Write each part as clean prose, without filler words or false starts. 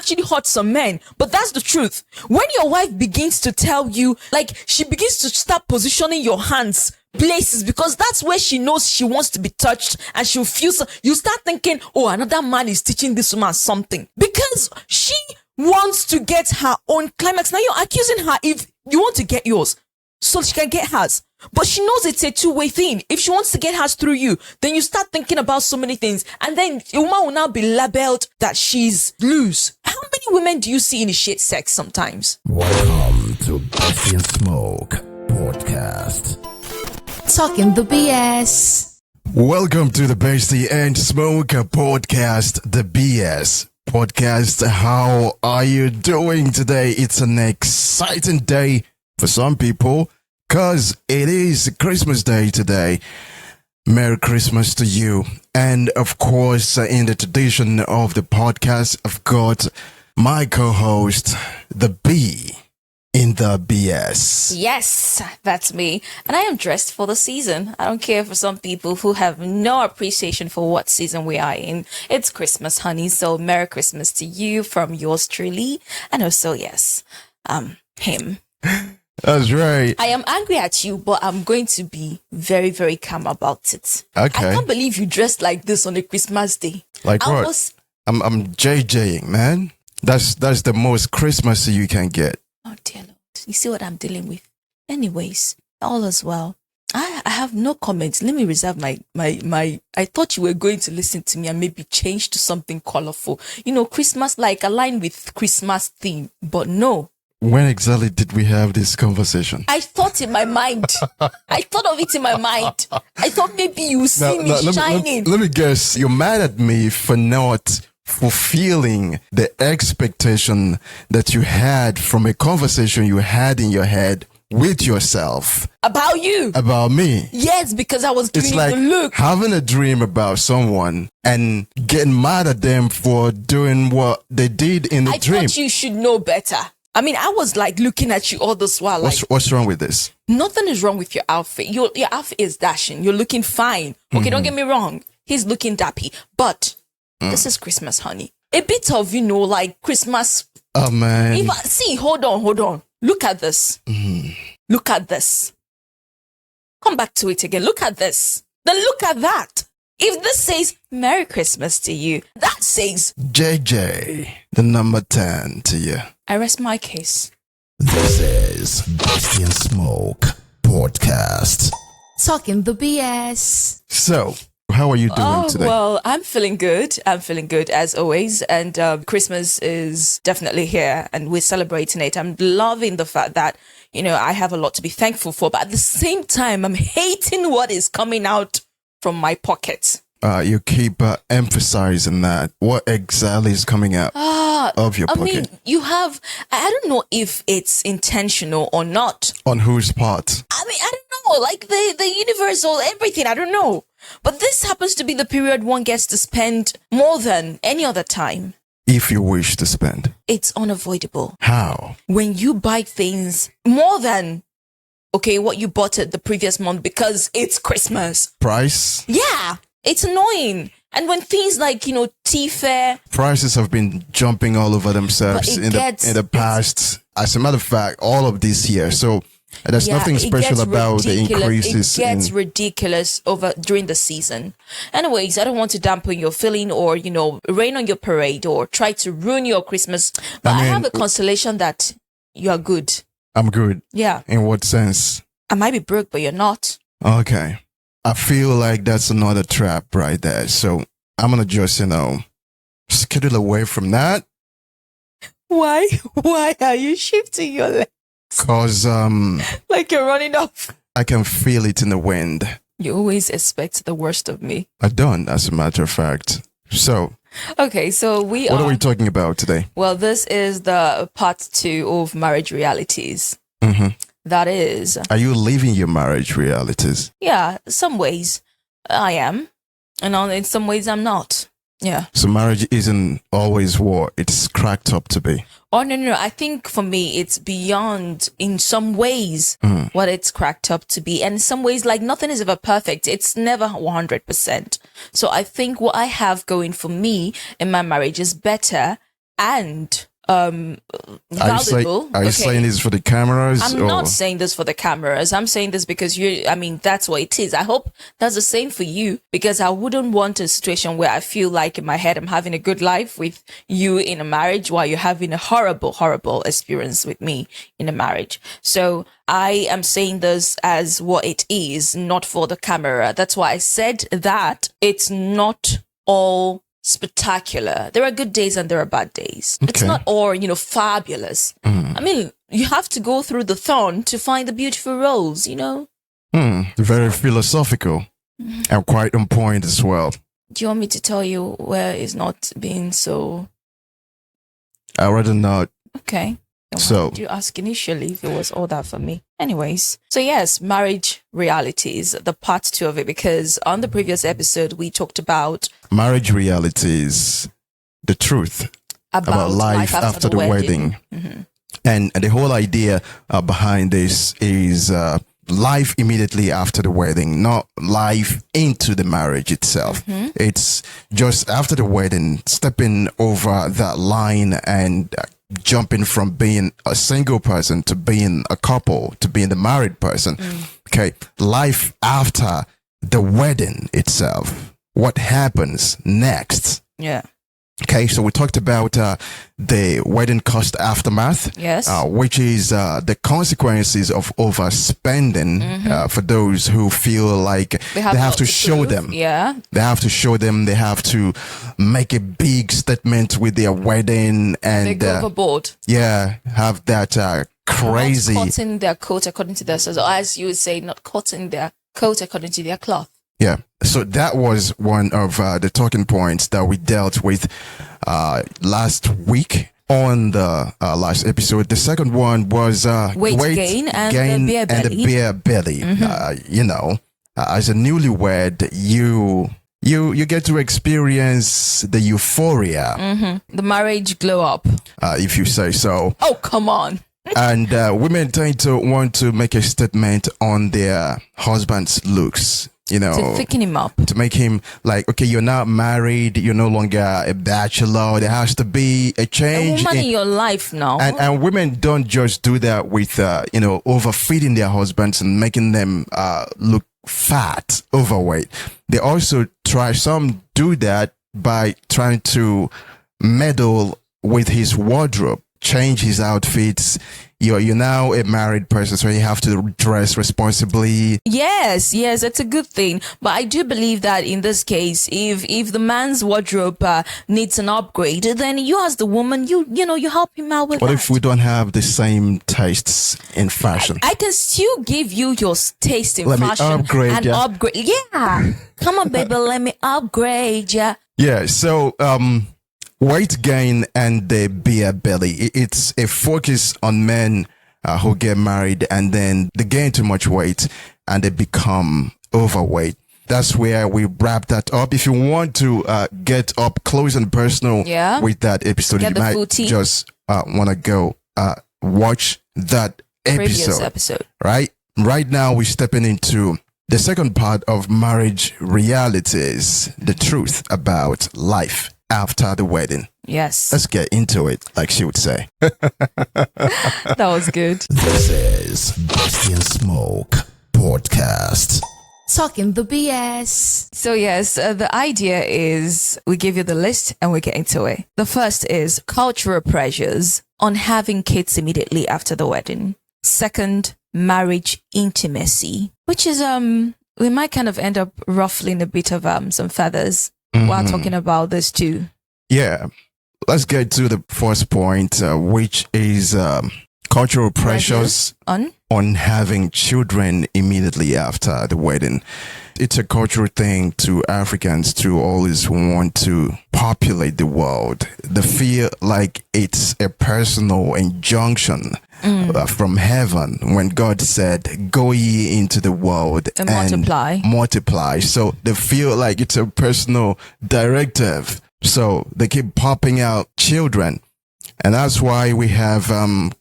actually hurt some men. But that's the truth. When your wife begins to tell you, like, she begins to start positioning your hands places, because that's where she knows she wants to be touched, and she'll feel so, you start thinking, oh, another man is teaching this woman something, because she wants to get her own climax. Now you're accusing her if you want to get yours so she can get hers, but she knows it's a two-way thing. If she wants to get hers through you, then you start thinking about so many things, and then a woman will now be labeled that she's loose. How many women do you see initiate sex sometimes? Welcome to Besty and Smoke podcast. Talking the BS. Welcome to the Besty and Smoke podcast, the BS podcast. How are you doing today? It's an exciting day for some people because it is Christmas Day today. Merry Christmas to you. And of course, in the tradition of the podcast, I've got my co-host, the B in the BS. Yes, that's me. And I am dressed for the season. I don't care for some people who have no appreciation for what season we are in. It's Christmas, honey. So Merry Christmas to you from yours truly. And also, yes, him. That's right. I am angry at you, but I'm going to be very, very calm about it. Okay. I can't believe you dressed like this on a Christmas day. Like what? I'm JJing, man. That's the most Christmassy you can get. Oh dear Lord. You see what I'm dealing with? Anyways, all is well. I have no comments. Let me reserve my I thought you were going to listen to me and maybe change to something colorful. You know, Christmas, like aligned with Christmas theme. But no. When exactly did we have this conversation? I thought in my mind. I thought of it in my mind. I thought maybe you see me shining. Let me guess. You're mad at me for not fulfilling the expectation that you had from a conversation you had in your head with yourself. About you. About me. Yes, because I was giving it's like you the look. Having a dream about someone and getting mad at them for doing what they did in the dream. I thought you should know better. I mean, I was like looking at you all this while. What's wrong with this? Nothing is wrong with your outfit. Your outfit is dashing. You're looking fine. Okay, Don't get me wrong. He's looking dappy. But this is Christmas, honey. A bit of, like Christmas. Oh, man. See, hold on. Look at this. Look at this. Come back to it again. Look at this. Then look at that. If this says Merry Christmas to you, that says JJ, the number 10 to you. I rest my case. This is Besty and Smoke podcast. Talking the BS. So, how are you doing today? Well, I'm feeling good. As always. And Christmas is definitely here and we're celebrating it. I'm loving the fact that, I have a lot to be thankful for. But at the same time, I'm hating what is coming out from my pocket. You keep emphasizing that. What exactly is coming out of your pocket? I mean, I don't know if it's intentional or not. On whose part? I mean, I don't know, like the universal, everything, I don't know. But this happens to be the period one gets to spend more than any other time. If you wish to spend. It's unavoidable. How? When you buy things more than what you bought it the previous month because it's Christmas. Price? Yeah, it's annoying. And when things like, tea-fare. Prices have been jumping all over themselves in the past. As a matter of fact, all of this year. So there's nothing special about the increases. It gets ridiculous during the season. Anyways, I don't want to dampen your feeling or, rain on your parade or try to ruin your Christmas. But I have a consolation that you are good. I'm good. Yeah. In what sense? I might be broke, but you're not. Okay. I feel like that's another trap right there. So I'm going to just, skittle away from that. Why? Why are you shifting your legs? Because, like you're running off. I can feel it in the wind. You always expect the worst of me. I don't, as a matter of fact. So. Okay, so what are we talking about today? Well, this is the part 2 of marriage realities. That is. Are you living your marriage realities? Yeah, some ways I am. And in some ways I'm not. Yeah. So marriage isn't always what it's cracked up to be. Oh, no. I think for me, it's beyond in some ways what it's cracked up to be. And in some ways, like nothing is ever perfect. It's never 100%. So I think what I have going for me in my marriage is better and Are you, valuable. are you saying this for the cameras? I'm or? not saying this for the cameras. I'm saying this because that's what it is. I hope that's the same for you, because I wouldn't want a situation where I feel like in my head I'm having a good life with you in a marriage while you're having a horrible, horrible experience with me in a marriage. So I am saying this as what it is, not for the camera. That's why I said that it's not all spectacular. There are good days and there are bad days. It's Okay. not all, fabulous. I mean, you have to go through the thorn to find the beautiful rose, Very philosophical and quite on point as well. Do you want me to tell you where it's not being so I rather not. okay? Then why So- did you ask initially if it was all that for me? Anyways, so yes, marriage realities, the part 2 of it, because on the previous episode we talked about Marriage realities, the truth about life after the wedding. And the whole idea behind this is life immediately after the wedding, not life into the marriage itself. It's just after the wedding, stepping over that line and jumping from being a single person to being a couple to being the married person. Okay. Life after the wedding itself. What happens next? Yeah. Okay, so we talked about the wedding cost aftermath, Yes. which is the consequences of overspending for those who feel like they have lots to show prove. them. Yeah. They have to show them. They have to make a big statement with their wedding They and go overboard. have that crazy. Not cutting their coat according to their size, or as you would say, not cutting their coat according to their cloth. Yeah. So that was one of the talking points that we dealt with last week on the last episode. The second one was Weight gain and the beer belly. beer belly. As a newlywed, you get to experience the euphoria, The marriage glow up. if you say so. Oh, come on. And women tend to want to make a statement on their husband's looks. To thicken him up. To make him like, okay, you're not married, you're no longer a bachelor. There has to be a A change. woman in your life now. And women don't just do that with, overfeeding their husbands and making them look fat, overweight. They also some do that by trying to meddle with his wardrobe, change his outfits. You're now a married person, so you have to dress responsibly. Yes, it's a good thing. But I do believe that in this case, if the man's wardrobe needs an upgrade, then you as the woman, you help him out with What that. if we don't have the same tastes in fashion? I can still give you your taste in Let me fashion upgrade and ya. upgrade. Yeah, come on, baby, let me upgrade ya. Yeah, so weight gain and the beer belly. It's a focus on men who get married and then they gain too much weight and they become overweight. That's where we wrap that up. If you want to get up close and personal with that episode, Get you the might full tea. just want to go watch that Previous episode. right? Right now, we're stepping into the second part of marriage realities, the truth about life after the wedding. Yes, Let's get into it, like she would say. that was good. This is Besty and Smoke podcast. Talking the BS. So yes, the idea is we give you the list and we get into it. The first is cultural pressures on having kids immediately after the wedding. Second, marriage intimacy, which is we might kind of end up ruffling a bit of some feathers while talking about this too. Yeah, let's get to the first point, which is cultural pressures on having children immediately after the wedding. It's a cultural thing to Africans to always want to populate the world. They feel like it's a personal injunction from heaven when God said, go ye into the world And multiply. So they feel like it's a personal directive. So they keep popping out children. And that's why we have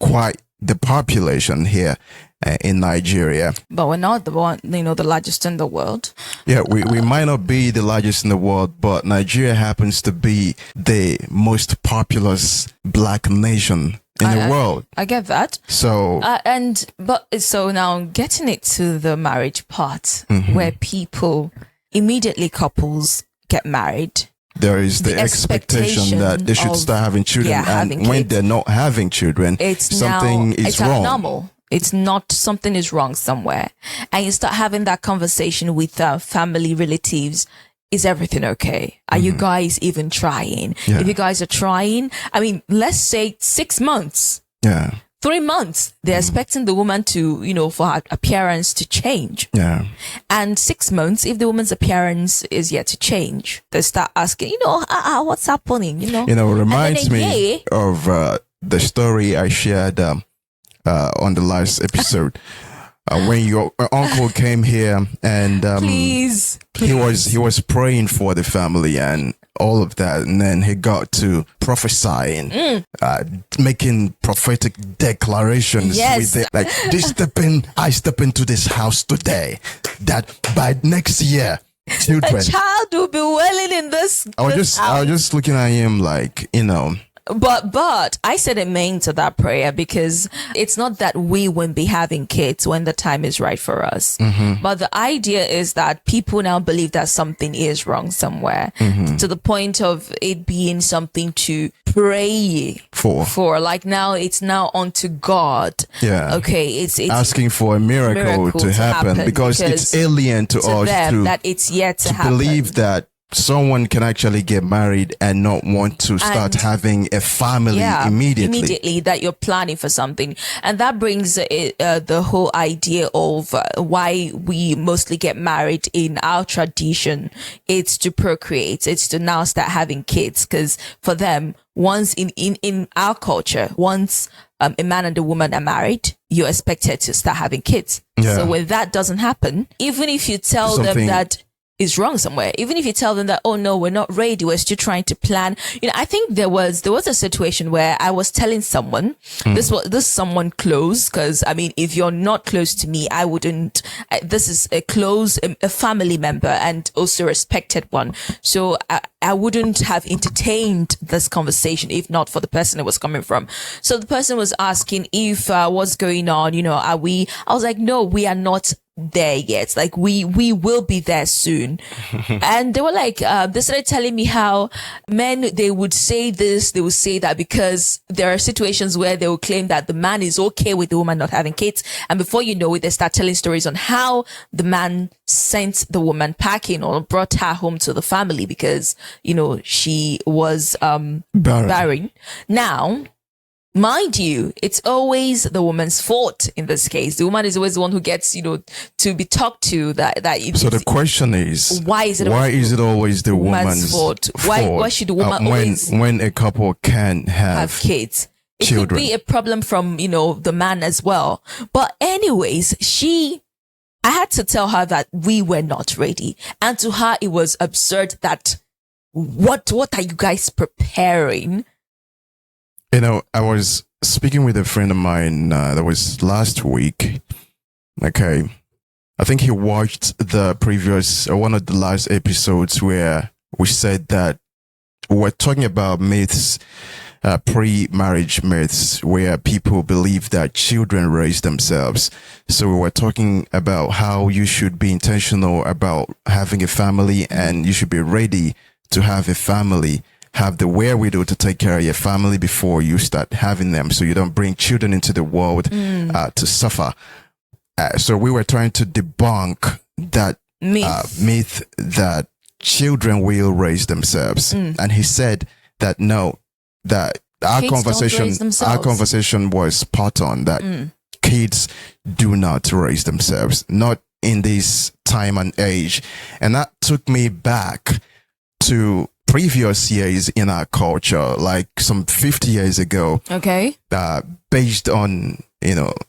quite the population here in Nigeria. But we're not the one, the largest in the world. Yeah, we might not be the largest in the world, but Nigeria happens to be the most populous black nation in the world. I get that. So so now getting it to the marriage part, where people immediately couples get married. There is the expectation that they should start having children, and when they're not having children, something is wrong. Abnormal. It's not, something is wrong somewhere. And you start having that conversation with family, relatives. Is everything okay? Are you guys even trying? Yeah. If you guys are trying, I mean, let's say 6 months. Yeah. 3 months, they're expecting the woman to, for her appearance to change. Yeah. And 6 months, if the woman's appearance is yet to change, they start asking, what's happening? Reminds me of the story I shared on the last episode. When your uncle came here and please. he was praying for the family and all of that, and then he got to prophesying, making prophetic declarations. Yes. With it, like I step into this house today, that by next year, children, a child will be welling in this. I was just looking at him like, But I said amen to that prayer, because it's not that we won't be having kids when the time is right for us. But the idea is that people now believe that something is wrong somewhere, to the point of it being something to pray for. Like now it's now onto God. Yeah. Okay. It's asking for a miracle to happen because it's alien to us them, that it's yet to happen. Believe that someone can actually get married and not want to start having a family immediately, that you're planning for something. And that brings the whole idea of why we mostly get married in our tradition. It's to procreate. It's to now start having kids, because for them, once in our culture, once a man and a woman are married, you're expected to start having kids. So when that doesn't happen, even if you tell them that is wrong somewhere, even if you tell them that, oh no, we're not ready, we're still trying to plan. I think there was a situation where I was telling someone, this someone close, because I mean, if you're not close to me, I wouldn't, this is a family member and also respected one. So I wouldn't have entertained this conversation if not for the person it was coming from. So the person was asking if what's going on, I was like, no, we are not there yet. Like we will be there soon. And they were like, they started telling me how men, they would say this, they would say that, because there are situations where they will claim that the man is okay with the woman not having kids. And before you know it, they start telling stories on how the man sent the woman packing or brought her home to the family because, she was barren. Now, mind you, it's always the woman's fault in this case. The woman is always the one who gets, to be talked to. So the question is, why is it always the woman's fault? Why should the woman always, when a couple can have kids? It children. Could be a problem from, the man as well. But anyways, I had to tell her that we were not ready. And to her, it was absurd that, what are you guys preparing? I was speaking with a friend of mine that was last week. Okay. I think he watched the previous, one of the last episodes where we said that we're talking about myths, pre-marriage myths, where people believe that children raise themselves. So we were talking about how you should be intentional about having a family and you should be ready to have a family. Have the wherewithal to take care of your family before you start having them, so you don't bring children into the world to suffer. So we were trying to debunk that myth that children will raise themselves. And he said that no, that our conversation was spot on, that kids do not raise themselves, not in this time and age. And that took me back to previous years in our culture, like some 50 years ago. Okay. Based on,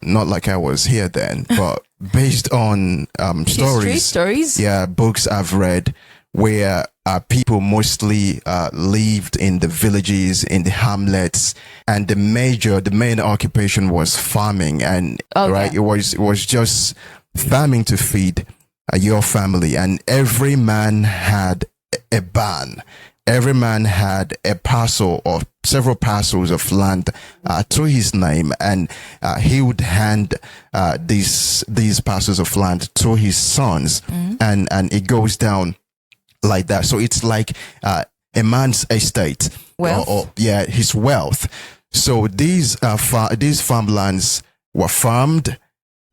not like I was here then, but based on stories. Stories? Yeah, books I've read, where people mostly lived in the villages, in the hamlets, and the main occupation was farming, and right, it was just farming to feed your family, and every man had a barn. Every man had a parcel or several parcels of land to his name, and he would hand these parcels of land to his sons, and it goes down like that. So it's like a man's estate, or his wealth. So these farmlands were farmed,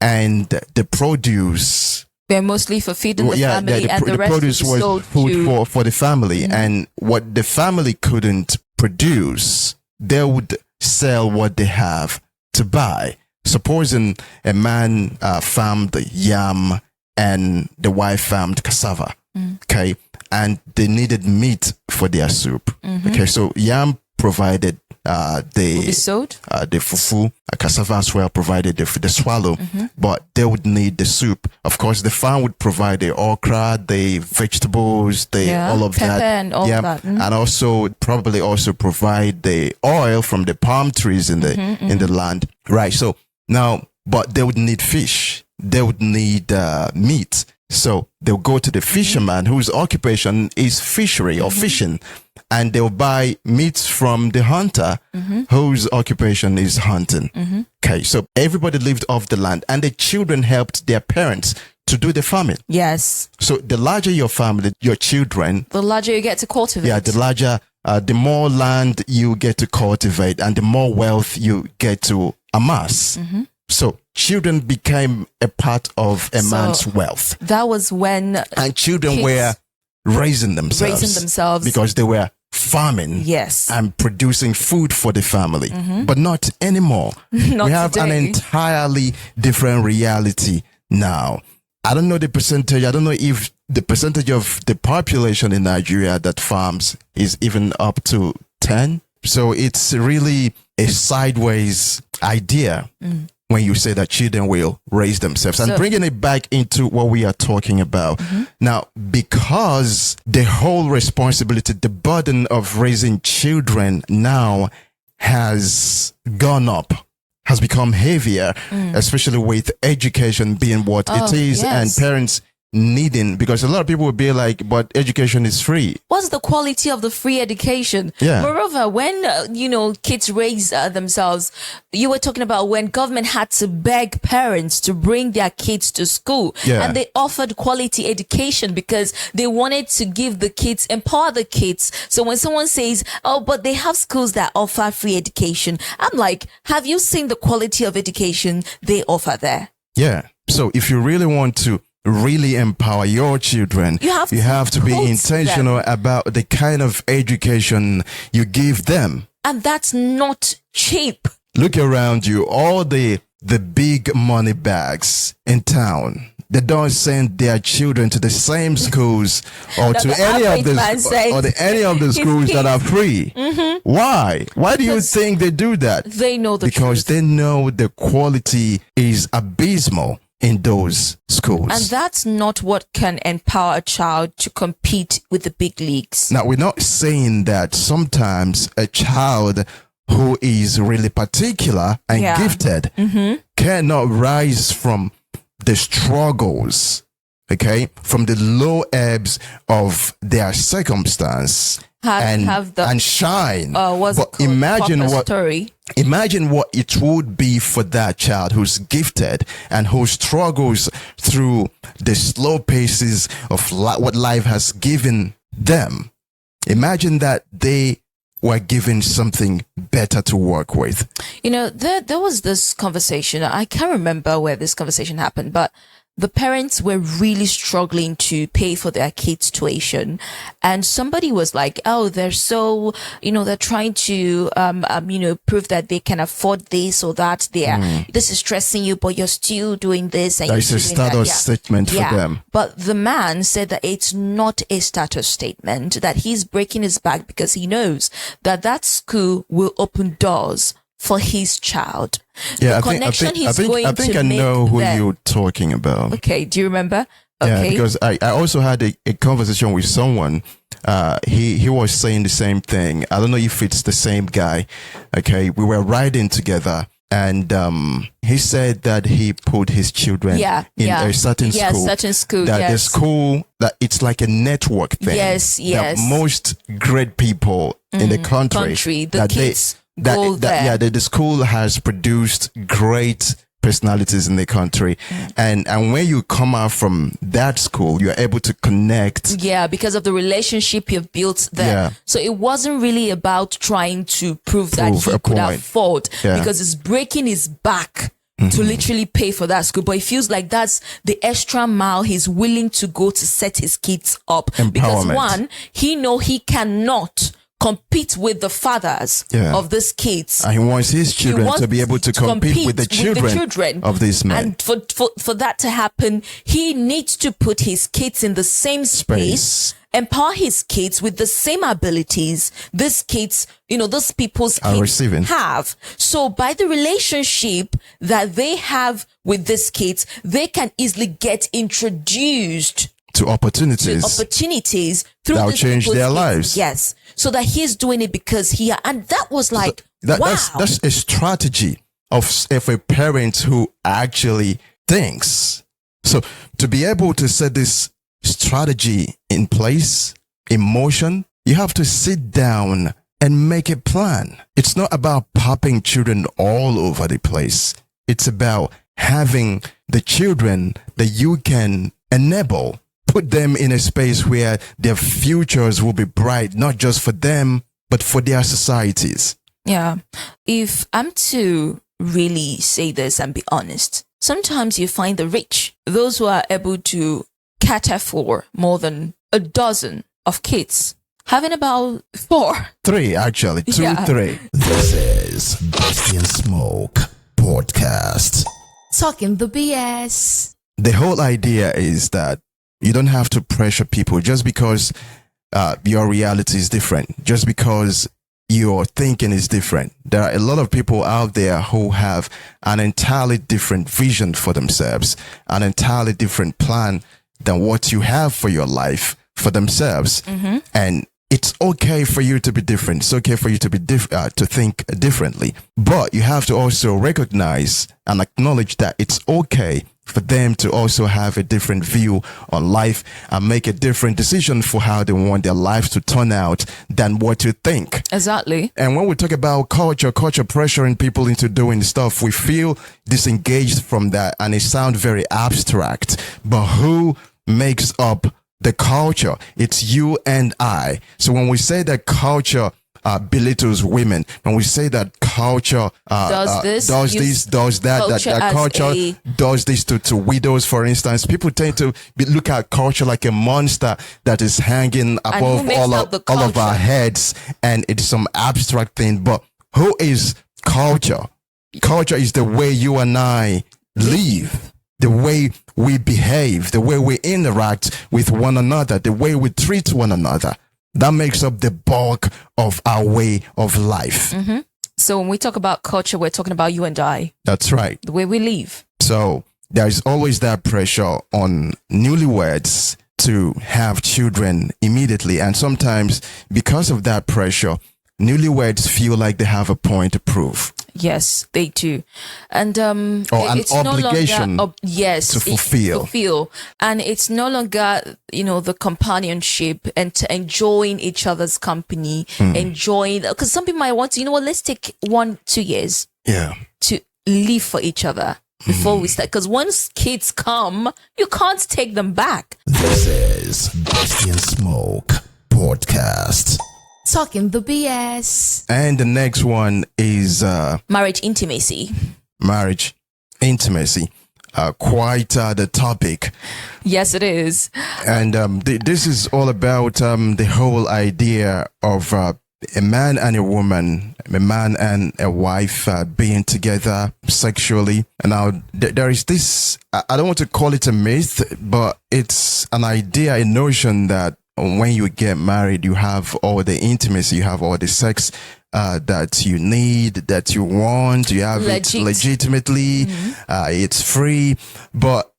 and the produce. They're mostly for feeding the family, and the rest produce was sold food for the family. And what the family couldn't produce, they would sell what they have to buy. Supposing a man farmed the and the wife farmed cassava, okay, and they needed meat for their soup. Okay, so yam provided the fufu, cassava as well provided the swallow, but they would need the soup. Of course, the farm would provide the okra, the vegetables, all of pepper that, and all that, and also probably also provide the oil from the palm trees in the land, right? So now, but they would need fish, they would need meat. So they'll go to the fisherman whose occupation is fishery or fishing, and they'll buy meat from the hunter whose occupation is hunting. Okay, so everybody lived off the land, and the children helped their parents to do the farming. Yes. So the larger your family, your children, the larger you get to cultivate. Yeah, the larger, the more land you get to cultivate, and the more wealth you get to amass. So children became a part of a man's wealth. That was when and children were raising themselves because they were farming and producing food for the family. But not anymore. We have today. An entirely different reality now. I don't know the percentage. I don't know if the percentage of the population in Nigeria that farms is even up to 10. So it's really a sideways idea when you say that children will raise themselves. And bringing it back into what we are talking about now, because the whole responsibility, the burden of raising children now has gone up, has become heavier, especially with education being what it is, and parents needing, because a lot of people will be like, but education is free. What's the quality of the free education? Moreover, when kids raise themselves, you were talking about when government had to beg parents to bring their kids to school, and they offered quality education because they wanted to give the kids, empower the kids. So when someone says, oh, but they have schools that offer free education, I'm like, have you seen the quality of education they offer there? So if you really want to really empower your children, you have to be intentional about the kind of education you give them. And that's not cheap. Look around you, all the big money bags in town. They don't send their children to the same schools or to any of the schools that are free. Why? Why do you think they do that? They know the because truth. They know the quality is abysmal in those schools. And that's not what can empower a child to compete with the big leagues. Now, we're not saying that sometimes a child who is really particular and gifted cannot rise from the struggles, from the low ebbs of their circumstance and shine. But imagine what it would be for that child who's gifted and who struggles through the slow paces of what life has given them. Imagine that they were given something better to work with. There was this conversation. I can't remember where this conversation happened, but the parents were really struggling to pay for their kids' tuition. And somebody was like, oh, they're so, they're trying to, prove that they can afford this or that. This is stressing you, but you're still doing this. And that's a status statement for them. But the man said that it's not a status statement, that he's breaking his back because he knows that school will open doors for his child. I think I know who you're talking about. Okay, do you remember? Yeah, Okay. because I also had a conversation with someone. He was saying the same thing. I don't know if it's the same guy. Okay, we were riding together, and he said that he put his children in a certain school. That the school, that it's like a network thing. Yes. That most great people in the country, the kids go there. Yeah, the school has produced great personalities in the country, and when you come out from that school, you're able to connect. Yeah, because of the relationship you've built there. Yeah. So it wasn't really about trying to prove that he a could point. afford, Yeah. because it's breaking his back to literally pay for that school. But it feels like that's the extra mile he's willing to go to set his kids up. Because Empowerment. one, he know he cannot compete with the fathers of these kids. And he wants his children to be able to compete with the children of these men. And for that to happen, he needs to put his kids in the same space, empower his kids with the same abilities these kids, those people's Are kids receiving. have. So by the relationship that they have with these kids, they can easily get introduced to opportunities through that will these change people's their kids. lives. Yes. So that he's doing it because and that was like, wow. That's a strategy of a parent who actually thinks. So to be able to set this strategy in place, in motion, you have to sit down and make a plan. It's not about popping children all over the place. It's about having the children that you can enable, put them in a space where their futures will be bright, not just for them, but for their societies. Yeah. If I'm to really say this and be honest, sometimes you find the rich, those who are able to cater for more than a dozen of kids, having about 4. 3, actually. 2, Yeah. 3. This is Besty and Smoke podcast. Talking the BS. The whole idea is that you don't have to pressure people just because your reality is different, just because your thinking is different. There are a lot of people out there who have an entirely different vision for themselves, an entirely different plan than what you have for your life for themselves. And it's okay for you to be different. It's okay for you to be to think differently, but you have to also recognize and acknowledge that it's okay for them to also have a different view on life and make a different decision for how they want their lives to turn out than what you think. Exactly. And when we talk about culture pressuring people into doing stuff, we feel disengaged from that and it sounds very abstract. But who makes up the culture? It's you and I. So when we say that culture belittles women, when we say that culture does that culture does this to widows, for instance, people tend to look at culture like a monster that is hanging above all of our heads, and it's some abstract thing. But who is culture? Culture is the way you and I live, the way we behave, the way we interact with one another, the way we treat one another. That makes up the bulk of our way of life. So when we talk about culture, we're talking about you and I. That's right. The way we live. So there's always that pressure on newlyweds to have children immediately. And sometimes because of that pressure, newlyweds feel like they have a point to prove. Yes, they do. And an it's obligation no longer, to fulfill. And it's no longer, the companionship and to enjoying each other's company, enjoying, because some people might want to, let's take 1-2 years to live for each other before we start. Because once kids come, you can't take them back. This is Besty and Smoke podcast. Talking the BS. And the next one is Marriage intimacy. Marriage intimacy. Quite the topic. Yes, it is. And this is all about the whole idea of a man and a woman, a man and a wife being together sexually. And now there is this, I don't want to call it a myth, but it's an idea, a notion that when you get married, you have all the intimacy, you have all the sex that you need, that you want, you have it legitimately, it's free. But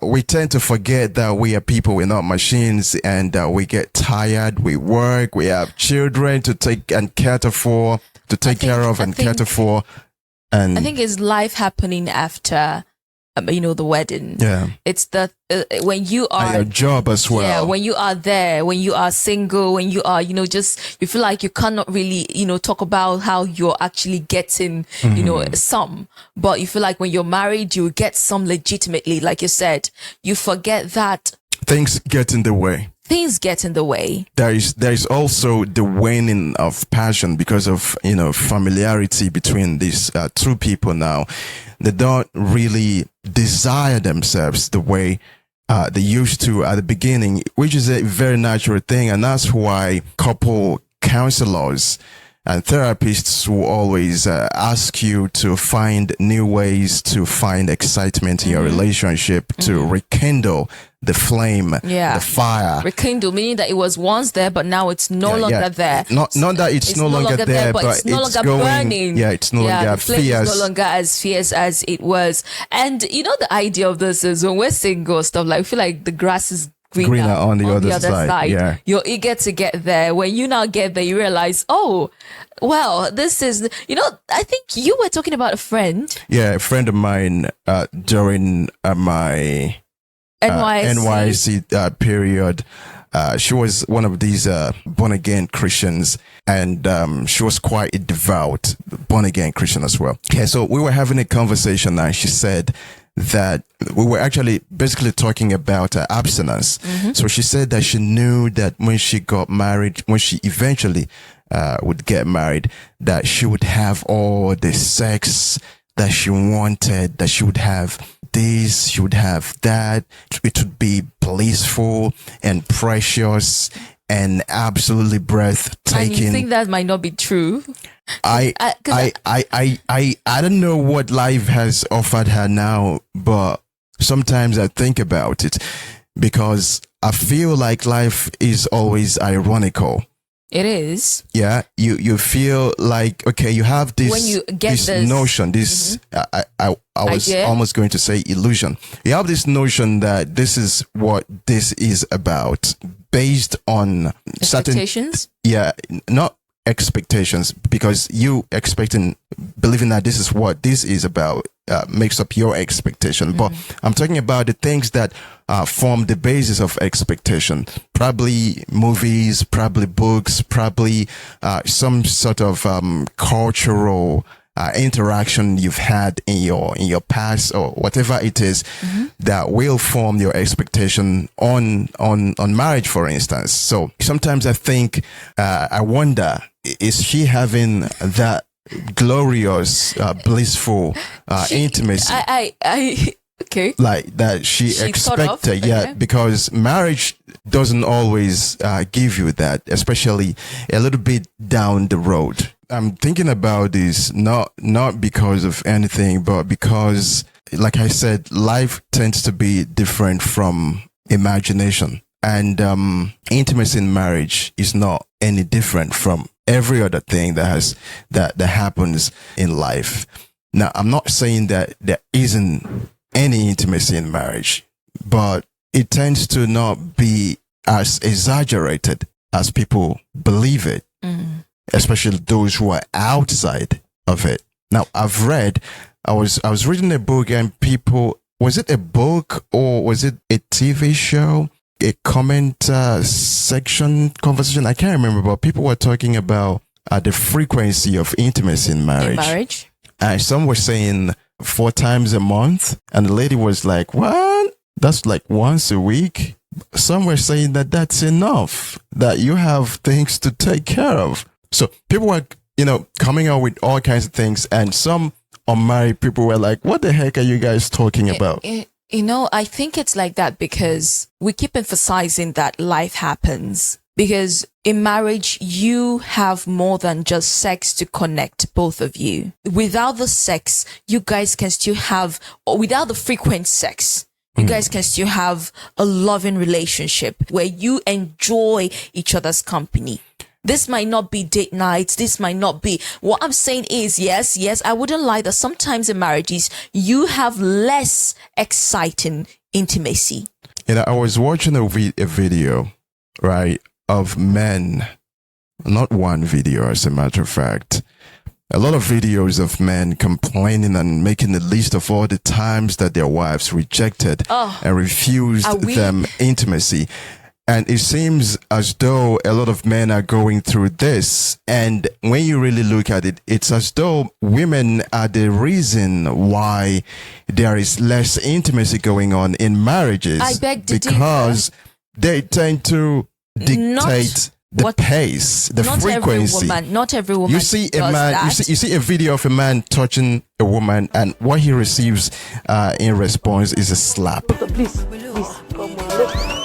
we tend to forget that we are people, we're not machines, and we get tired, we work, we have children to take and cater for, to take care of and cater for. And I think it's life happening after, the wedding. Yeah. It's the when you are and your job as well. Yeah, when you are there, when you are single, when you are, just you feel like you cannot really, talk about how you're actually getting, some. But you feel like when you're married, you get some legitimately. Like you said, you forget that Things get in the way. Things get in the way. There is also the waning of passion because of familiarity between these two people now. They don't really desire themselves the way they used to at the beginning, which is a very natural thing, and that's why couple counselors and therapists will always ask you to find new ways to find excitement in your relationship, to rekindle the flame, the fire. Rekindle, meaning that it was once there, but now it's no longer there. Not that it's no longer there, but it's no longer going, burning. Yeah, it's no longer the flame fierce. is no longer as fierce as it was. And the idea of this is when we're single, stuff like, we feel like the grass is greener on the other side. Yeah. You're eager to get there. When you now get there, you realize, oh, well, this is, I think you were talking about a friend. Yeah, a friend of mine during my NYC period. She was one of these born again Christians, and she was quite a devout born again Christian as well. Yeah, so we were having a conversation, and she said that we were actually basically talking about abstinence. So she said that she knew that when she got married, when she eventually would get married, that she would have all the sex that she wanted, that she would have this, she would have that. It would be blissful and precious and absolutely breathtaking. And you think that might not be true? I don't know what life has offered her now, but sometimes I think about it because I feel like life is always ironical. It is. Yeah, you feel like, okay, you have this, when you get this notion, this I was idea, almost going to say illusion. You have this notion that this is what this is about, based on expectations. Not expectations, because you believing that this is what this is about makes up your expectation. But I'm talking about the things that form the basis of expectation. Probably movies, probably books, probably some sort of cultural interaction you've had in your past, or whatever it is that will form your expectation on marriage, for instance. So sometimes I think, I wonder, is she having that glorious, blissful intimacy? Okay. Like that she expected, sort of, okay. Because marriage doesn't always give you that, especially a little bit down the road. I'm thinking about this not because of anything, but because, like I said, life tends to be different from imagination, and intimacy in marriage is not any different from every other thing that happens in life. Now, I'm not saying that there isn't any intimacy in marriage, but it tends to not be as exaggerated as people believe it, especially those who are outside of it. Now, I was reading a book, and people, was it a book or was it a TV show? A comment section conversation, I can't remember, but people were talking about the frequency of intimacy in marriage. And some were saying 4 times a month, and the lady was like, what? That's like once a week? Some were saying that that's enough, that you have things to take care of. So people were, coming out with all kinds of things, and some unmarried people were like, what the heck are you guys talking about? I think it's like that because we keep emphasizing that life happens. Because in marriage, you have more than just sex to connect both of you. Without the sex, you guys can still have, or without the frequent sex, you guys can still have a loving relationship where you enjoy each other's company. This might not be date nights. This might not be. What I'm saying is, yes, I wouldn't lie that sometimes in marriages, you have less exciting intimacy. I was watching a video, right, of men, not one video, as a matter of fact, a lot of videos of men complaining and making a list of all the times that their wives rejected and refused them intimacy. And it seems as though a lot of men are going through this. And when you really look at it, it's as though women are the reason why there is less intimacy going on in marriages. I beg to differ. Because they tend to dictate the pace, the frequency. Not every woman. You see a man. You see a video of a man touching a woman, and what he receives in response is a slap. Please, come on.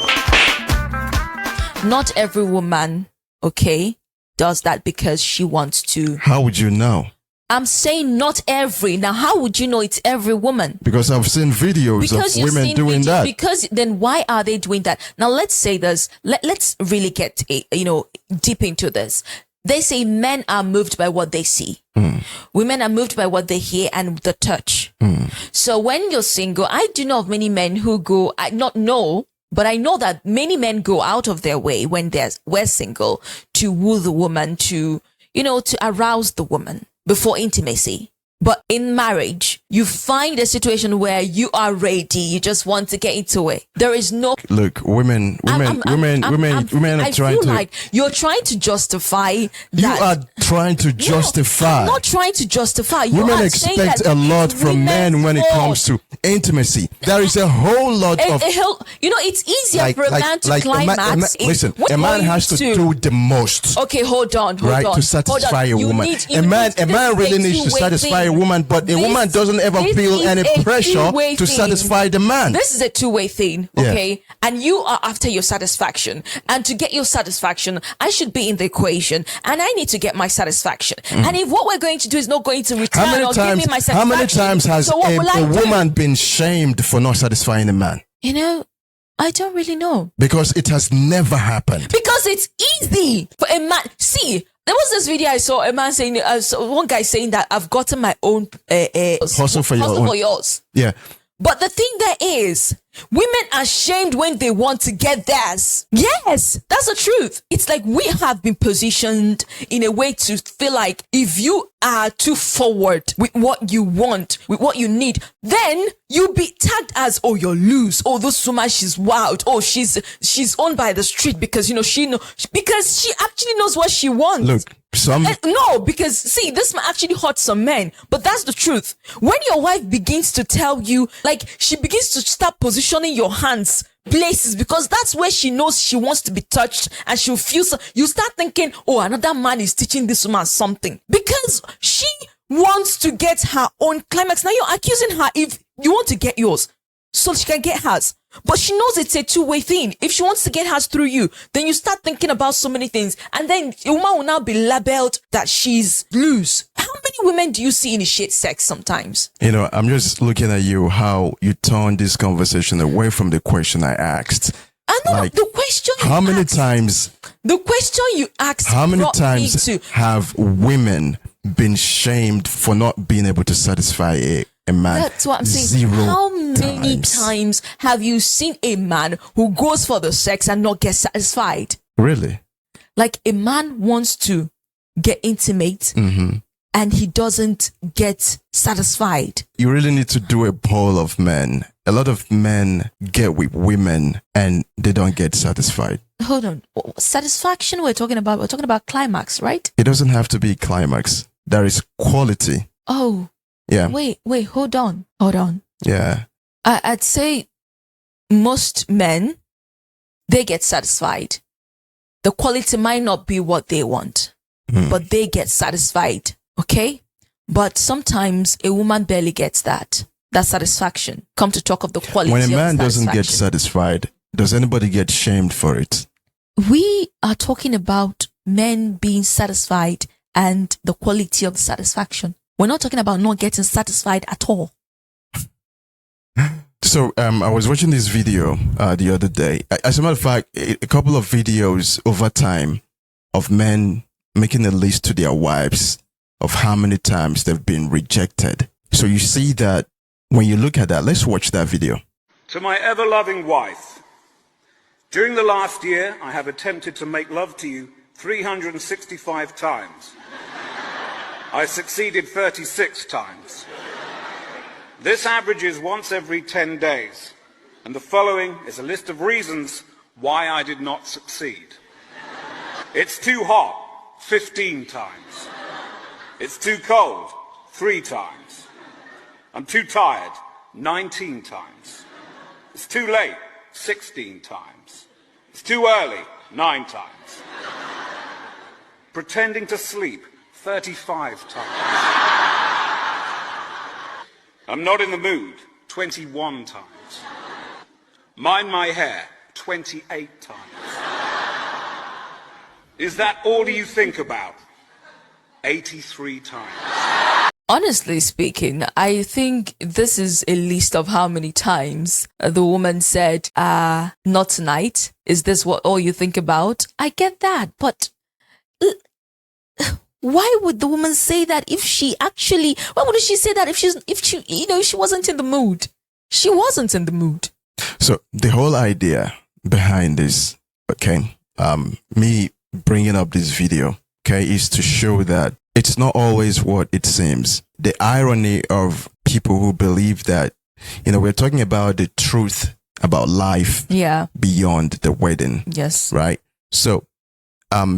Not every woman, okay, does that because she wants to. How would you know? I'm saying not every. Now, how would you know it's every woman? Because I've seen videos of women doing that. Because then why are they doing that? Now, let's say this. Let's really get deep into this. They say men are moved by what they see. Women are moved by what they hear and the touch. So when you're single, I do know of many men who go, but I know that many men go out of their way when we're single to woo the woman, to arouse the woman before intimacy. But in marriage, you find a situation where you are ready. You just want to get into it. There is no. Look, women are I trying feel to. like you're trying to justify that. You are trying to justify. I'm not trying to justify. You women are saying expect that a lot from men when it fault. comes to intimacy. There is a whole lot of. It's easier for a man to climax. Listen, a man has to do the most. Okay, hold on. To satisfy a woman. A man really needs to satisfy a woman, but a woman doesn't ever feel any pressure to satisfy the man. This is a two-way thing, okay? And you are after your satisfaction. And to get your satisfaction, I should be in the equation. And I need to get my satisfaction. And if what we're going to do is not going to return or give me my satisfaction. How many times has a woman been shamed for not satisfying a man? I don't really know. Because it has never happened. Because it's easy for a man. See, there was this video I saw a man saying, one guy saying that I've gotten my own hustle for yours. Yeah. But the thing there is, women are shamed when they want to get theirs. Yes, that's the truth. It's like we have been positioned in a way to feel like if you are too forward with what you want, with what you need, then you'll be tagged as, oh, you're loose. Oh, this woman, she's wild. Oh, she's owned by the street because, because she actually knows what she wants. Look. No, because see, this might actually hurt some men, but that's the truth. When your wife begins to tell you, like she begins to start positioning your hands places because that's where she knows she wants to be touched and she'll feel so, you start thinking, oh, another man is teaching this woman something because she wants to get her own climax. Now you're accusing her if you want to get yours so she can get hers. But she knows it's a two-way thing. If she wants to get hers through you, then you start thinking about so many things. And then a woman will now be labeled that she's loose. How many women do you see initiate sex sometimes? I'm just looking at you, how you turn this conversation away from the question I asked. I know the question you how many asked, times? The question you asked. How many times have women been shamed for not being able to satisfy a man? That's what I'm saying. How many times have you seen a man who goes for the sex and not get satisfied? Really? Like a man wants to get intimate and he doesn't get satisfied. You really need to do a poll of men. A lot of men get with women and they don't get satisfied. Hold on. Satisfaction we're talking about climax, right? It doesn't have to be climax. There is quality. Oh. Yeah. Wait, hold on. Yeah. I'd say most men, they get satisfied. The quality might not be what they want, but they get satisfied. Okay? But sometimes a woman barely gets that satisfaction. Come to talk of the quality of when a man doesn't get satisfaction. satisfied, does anybody get shamed for it? We are talking about men being satisfied and the quality of the satisfaction. We're not talking about not getting satisfied at all. So I was watching this video the other day. As a matter of fact, a couple of videos over time of men making a list to their wives of how many times they've been rejected. So you see that when you look at that, let's watch that video. To my ever-loving wife, during the last year, I have attempted to make love to you 365 times. I succeeded 36 times. This averages once every 10 days, and the following is a list of reasons why I did not succeed. It's too hot, 15 times. It's too cold, 3 times. I'm too tired, 19 times. It's too late, 16 times. It's too early, 9 times. Pretending to sleep, 35 times. I'm not in the mood, 21 times. Mind my hair, 28 times. Is that all you think about? 83 times. Honestly speaking, I think this is a list of how many times the woman said, not tonight. Is this what all you think about? I get that, but why would the woman say that why wouldn't she say that if she wasn't in the mood? She wasn't in the mood. So the whole idea behind this, okay, me bringing up this video, okay, is to show that it's not always what it seems. The irony of people who believe that, we're talking about the truth about life beyond the wedding. Yes. Right? So,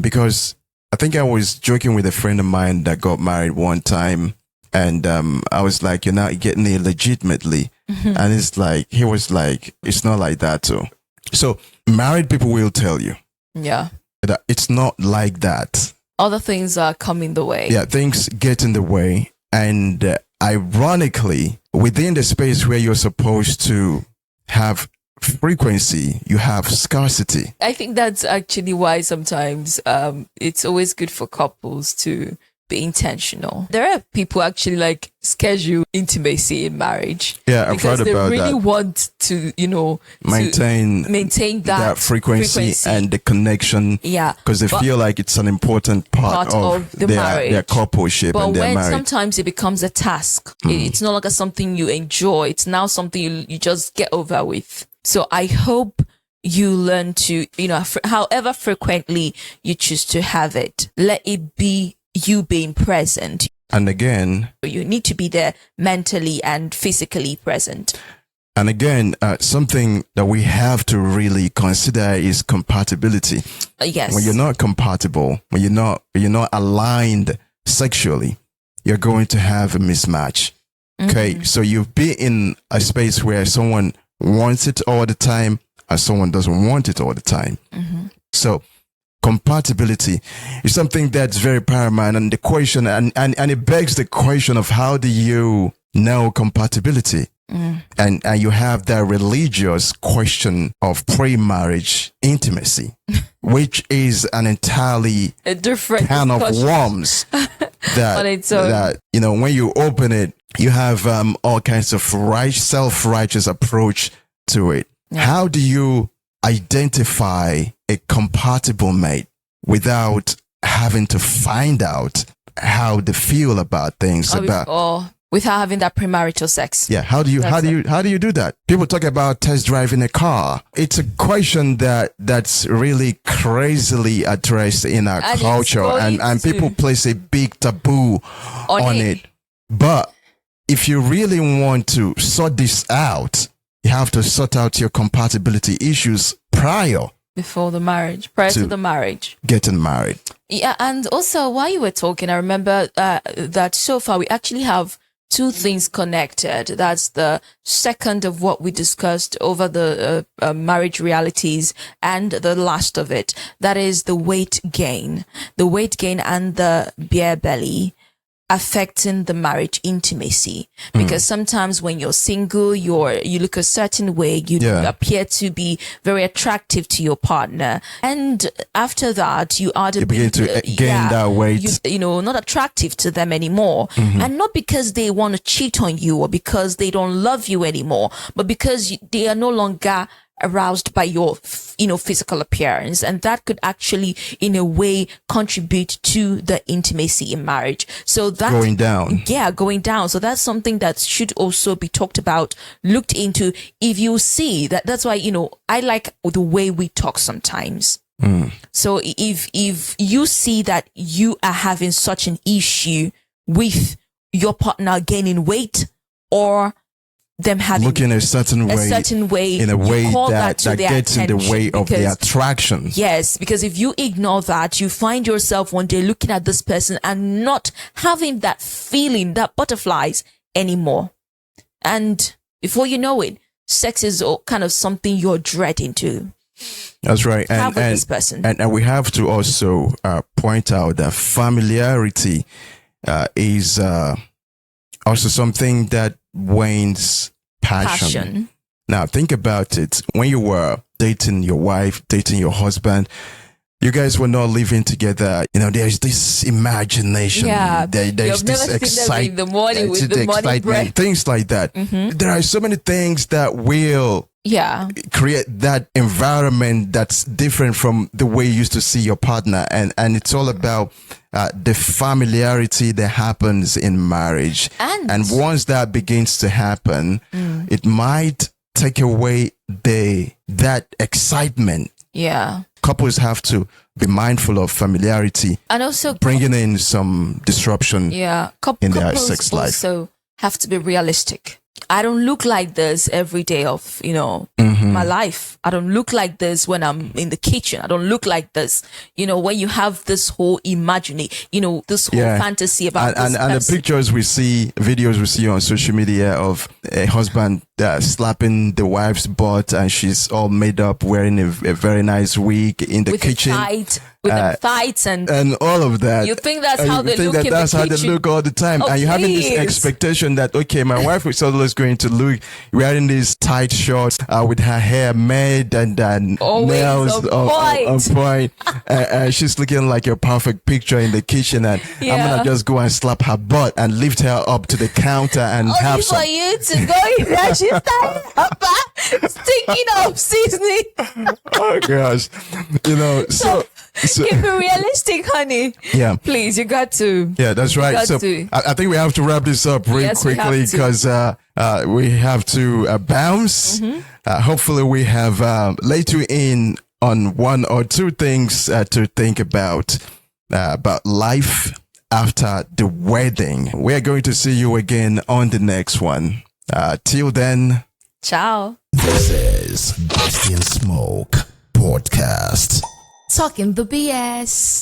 because I think I was joking with a friend of mine that got married one time, and I was like, you're not getting it legitimately. Mm-hmm. And it's like, he was like, it's not like that too. So married people will tell you. Yeah. That it's not like that. Other things are coming the way. Yeah, things get in the way. And ironically, within the space where you're supposed to have frequency, you have scarcity. I think that's actually why sometimes it's always good for couples to be intentional. There are people actually like schedule intimacy in marriage. Yeah, I've heard about that. Because they really want to, maintain that frequency and the connection. Yeah. Because they feel like it's an important part of the marriage. Their coupleship and their marriage. But sometimes it becomes a task. It's no longer something you enjoy. It's now something you just get over with. So I hope you learn to, however frequently you choose to have it, let it be you being present. And again, you need to be there mentally and physically present. And again, something that we have to really consider is compatibility. Yes. When you're not compatible, when you're not aligned sexually, you're going to have a mismatch. Okay. Mm-hmm. So you've been in a space where someone wants it all the time and someone doesn't want it all the time. Mm-hmm. So compatibility is something that's very paramount, and the question and it begs the question of how do you know compatibility? And you have that religious question of pre-marriage intimacy, which is an entirely a different can of worms that when you open it, you have all kinds of self-righteous approach to it. Yeah. How do you identify a compatible mate without having to find out how they feel about things, without having that premarital sex? Yeah, how do you do that? People talk about test driving a car. It's a question that's really crazily addressed in our culture, and people place a big taboo on it. But if you really want to sort this out, you have to sort out your compatibility issues before the marriage, prior to the marriage, getting married. Yeah, and also while you were talking, I remember that so far we actually have two things connected. That's the second of what we discussed over the marriage realities, and the last of it. That is the weight gain and the beer belly affecting the marriage intimacy, because sometimes when you're single, you look a certain way, you appear to be very attractive to your partner, and after that you begin to gain that weight, not attractive to them anymore, and not because they want to cheat on you or because they don't love you anymore, but because they are no longer aroused by your, physical appearance. And that could actually, in a way, contribute to the intimacy in marriage. So that Going down. Yeah, going down. So that's something that should also be talked about, looked into. If you see that's why, I like the way we talk sometimes. So if you see that you are having such an issue with your partner gaining weight, or them having Looking a certain way, in a way that gets in the way of the attraction. Yes, because if you ignore that, you find yourself one day looking at this person and not having that feeling, that butterflies anymore. And before you know it, sex is kind of something you're dreading to. That's right. Have with this person. And we have to also point out that familiarity is also something that wanes passion. Now, think about it. When you were dating your wife, dating your husband, you guys were not living together. There's this imagination. Yeah, there's this excitement in the morning with the morning breath. Things like that. There are so many things that will create that environment that's different from the way you used to see your partner. And it's all about the familiarity that happens in marriage. And once that begins to happen, it might take away that excitement. Yeah. Couples have to be mindful of familiarity and also bringing in some disruption in their sex life. Also have to be realistic. I don't look like this every day of, my life. I don't look like this when I'm in the kitchen. I don't look like this, when you have this whole imagining, this whole fantasy about this and the pictures videos we see on social media of a husband slapping the wife's butt, and she's all made up wearing a very nice wig in the kitchen. With the fights and all of that. You think that's how they look in the kitchen? That's how they look all the time. Oh, and you're having this expectation that, okay, my wife is always going to look wearing these tight shorts with her hair made and nails on point. She's looking like a perfect picture in the kitchen, and I'm going to just go and slap her butt and lift her up to the counter and have some. For you to go in there, she's stinking of seasoning. Oh gosh. So keep it realistic, honey. Yeah. Please, you got to. Yeah, that's right. So I think we have to wrap this up really quickly because we have to bounce. Hopefully we have let you in on one or two things to think about life after the wedding. We are going to see you again on the next one. Till then. Ciao. This is Besty and Smoke podcast. Talking the BS.